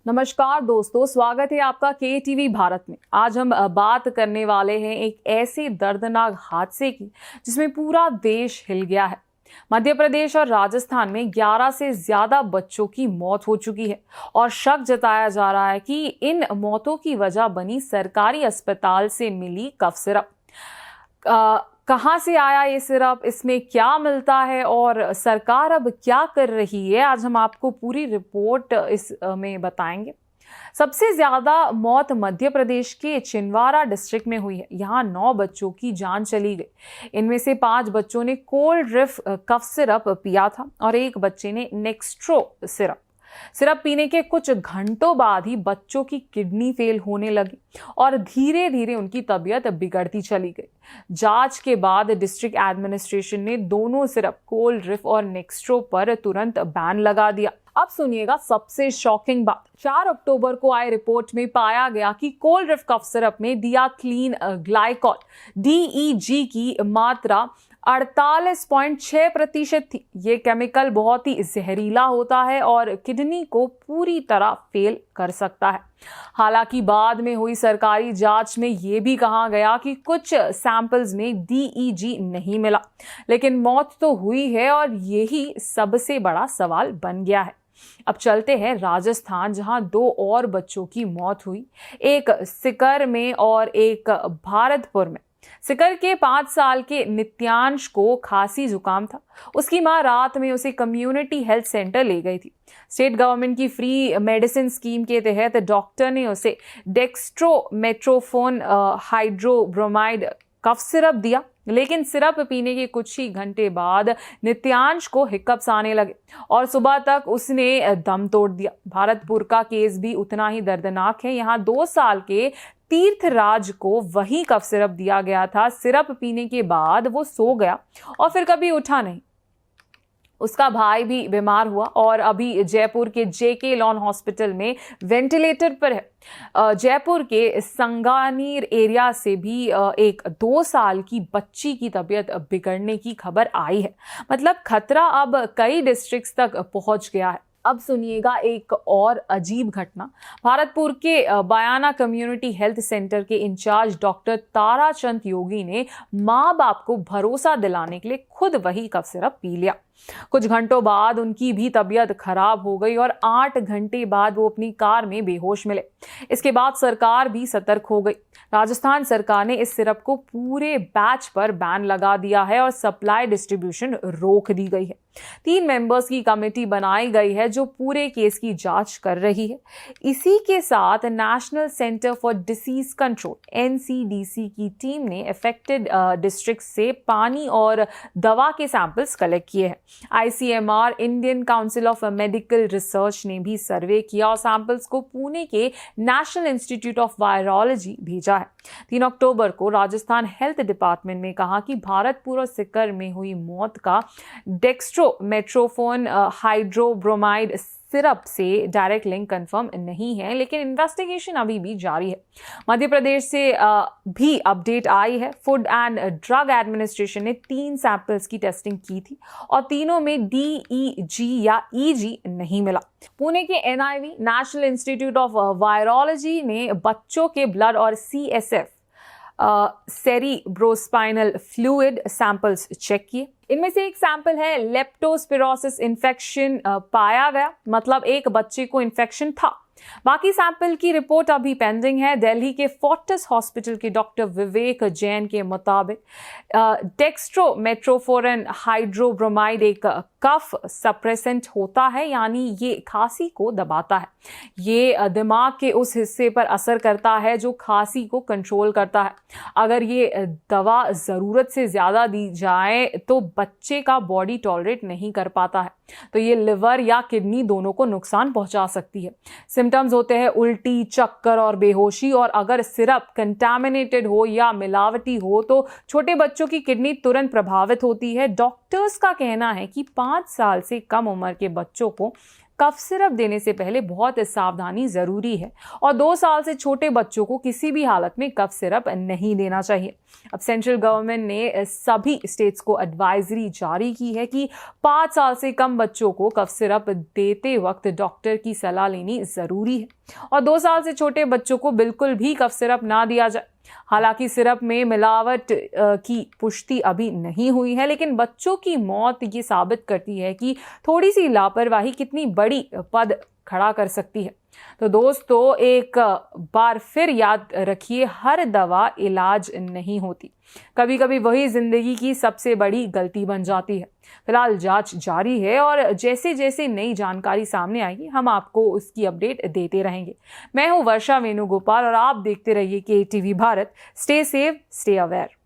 नमस्कार दोस्तों, स्वागत है आपका के टीवी भारत में। आज हम बात करने वाले हैं एक ऐसे दर्दनाक हादसे की जिसमें पूरा देश हिल गया है। मध्य प्रदेश और राजस्थान में 11 से ज्यादा बच्चों की मौत हो चुकी है और शक जताया जा रहा है कि इन मौतों की वजह बनी सरकारी अस्पताल से मिली कफ सिरप। कहाँ से आया ये सिरप, इसमें क्या मिलता है और सरकार अब क्या कर रही है, आज हम आपको पूरी रिपोर्ट इस में बताएंगे। सबसे ज्यादा मौत मध्य प्रदेश के छिंदवाड़ा डिस्ट्रिक्ट में हुई है। यहाँ 9 बच्चों की जान चली गई। इनमें से 5 बच्चों ने कोल्ड रिफ कफ सिरप पिया था और एक बच्चे ने नेक्स्ट्रो सिरप पीने के कुछ घंटों बाद ही बच्चों की किडनी फेल होने लगी और धीरे धीरे उनकी तबीयत बिगड़ती चली गई। जांच के बाद डिस्ट्रिक्ट एडमिनिस्ट्रेशन ने दोनों सिरप कोल्ड रिफ और नेक्स्ट्रो पर तुरंत बैन लगा दिया। अब सुनिएगा सबसे शॉकिंग बात। 4 अक्टूबर को आई रिपोर्ट में पाया गया कि कोल्ड रिफ कफ सिरप में डियाथलीन ग्लाइकॉल DEG की मात्रा 48.6% थी। ये केमिकल बहुत ही जहरीला होता है और किडनी को पूरी तरह फेल कर सकता है। हालांकि बाद में हुई सरकारी जांच में यह भी कहा गया कि कुछ सैंपल्स में DEG नहीं मिला, लेकिन मौत तो हुई है और यही सबसे बड़ा सवाल बन गया है। अब चलते हैं राजस्थान, जहां 2 और बच्चों की मौत हुई, एक सीकर में और एक भारतपुर में। सीकर के 5 साल के नित्यांश को खांसी जुकाम था। उसकी मां रात में उसे कम्युनिटी हेल्थ सेंटर ले गई थी। स्टेट गवर्नमेंट की फ्री मेडिसिन स्कीम के तहत डॉक्टर ने उसे डेक्स्ट्रोमेट्रोफोन हाइड्रोब्रोमाइड कफ सिरप दिया, लेकिन सिरप पीने के कुछ ही घंटे बाद नित्यांश को हिक्कप्स आने लगे और सुबह तक उसने दम तोड़ दिया। भारतपुर का केस भी उतना ही दर्दनाक है। यहाँ 2 साल के तीर्थराज को वही कफ सिरप दिया गया था। सिरप पीने के बाद वो सो गया और फिर कभी उठा नहीं। उसका भाई भी बीमार हुआ और अभी जयपुर के JK लॉन हॉस्पिटल में वेंटिलेटर पर है। जयपुर के संगानीर एरिया से भी एक 2 साल की बच्ची की तबीयत बिगड़ने की खबर आई है। मतलब खतरा अब कई डिस्ट्रिक्ट्स तक पहुंच गया है। अब सुनिएगा एक और अजीब घटना। भारतपुर के बयाना कम्युनिटी हेल्थ सेंटर के इंचार्ज डॉक्टर ताराचंद योगी ने माँ बाप को भरोसा दिलाने के लिए खुद वही कफ सिरप पी लिया। कुछ घंटों बाद उनकी भी तबीयत खराब हो गई और 8 घंटे बाद वो अपनी कार में बेहोश मिले। इसके बाद सरकार भी सतर्क हो गई। राजस्थान सरकार ने इस सिरप को पूरे बैच पर बैन लगा दिया है और सप्लाई डिस्ट्रीब्यूशन रोक दी गई है। 3 मेंबर्स की कमेटी बनाई गई है जो पूरे केस की जांच कर रही है। इसी के साथ national centre for disease control NCDC की टीम ने अफेक्टेड डिस्ट्रिक्ट से पानी और दवा के सैंपल्स कलेक्ट किए हैं। ICMR Indian council of medical research ने भी सर्वे किया और सैंपल्स को पुणे के नेशनल इंस्टीट्यूट ऑफ वायरोलॉजी भेजा है। 3 अक्टूबर को राजस्थान हेल्थ डिपार्टमेंट ने कहा कि भारतपुर और सीकर में हुई मौत का डेक्स्ट्रोमेट्रोफोन हाइड्रोब्रोमाइड सिरप से डायरेक्ट लिंक कंफर्म नहीं है, लेकिन इन्वेस्टिगेशन अभी भी जारी है। मध्य प्रदेश से भी अपडेट आई है। फूड एंड ड्रग एडमिनिस्ट्रेशन ने 3 सैंपल्स की टेस्टिंग की थी और तीनों में DEG या EG नहीं मिला। पुणे के NIV national institute of virology ने बच्चों के ब्लड और CSF cerebrospinal fluid samples check किए। इनमें से एक सैंपल है लेप्टोस्पिरोसिस इन्फेक्शन पाया गया, मतलब एक बच्चे को इन्फेक्शन था। बाकी सैंपल की रिपोर्ट अभी पेंडिंग है। दिल्ली के फोर्टिस हॉस्पिटल के डॉक्टर विवेक जैन के मुताबिक डेक्स्ट्रोमेट्रोफोरन हाइड्रोब्रोमाइड एक कफ सप्रेसेंट होता है, यानी ये खांसी को दबाता है। ये दिमाग के उस हिस्से पर असर करता है जो खांसी को कंट्रोल करता है। अगर ये दवा ज़रूरत से ज़्यादा दी जाए तो बच्चे का बॉडी टॉलरेट नहीं कर पाता है, तो ये लिवर या किडनी दोनों को नुकसान पहुंचा सकती है। सिम्टम्स होते हैं उल्टी, चक्कर और बेहोशी, और अगर सिरप कंटामिनेटेड हो या मिलावटी हो तो छोटे बच्चों की किडनी तुरंत प्रभावित होती है। डॉक्टर्स का कहना है कि 5 साल से कम उम्र के बच्चों को कफ सिरप देने से पहले बहुत सावधानी जरूरी है और 2 साल से छोटे बच्चों को किसी भी हालत में कफ सिरप नहीं देना चाहिए। अब सेंट्रल गवर्नमेंट ने सभी स्टेट्स को एडवाइजरी जारी की है कि 5 साल से कम बच्चों को कफ सिरप देते वक्त डॉक्टर की सलाह लेनी जरूरी है और 2 साल से छोटे बच्चों को बिल्कुल भी कफ सिरप ना दिया जाए। हालांकि सिरप में मिलावट की पुष्टि अभी नहीं हुई है, लेकिन बच्चों की मौत ये साबित करती है कि थोड़ी सी लापरवाही कितनी बड़ी पद खड़ा कर सकती है। तो दोस्तों, एक बार फिर याद रखिए, हर दवा इलाज नहीं होती, कभी कभी वही जिंदगी की सबसे बड़ी गलती बन जाती है। फिलहाल जांच जारी है और जैसे जैसे नई जानकारी सामने आएगी हम आपको उसकी अपडेट देते रहेंगे। मैं हूं वर्षा वेणुगोपाल और आप देखते रहिए KTV Bharat. Stay safe, stay aware.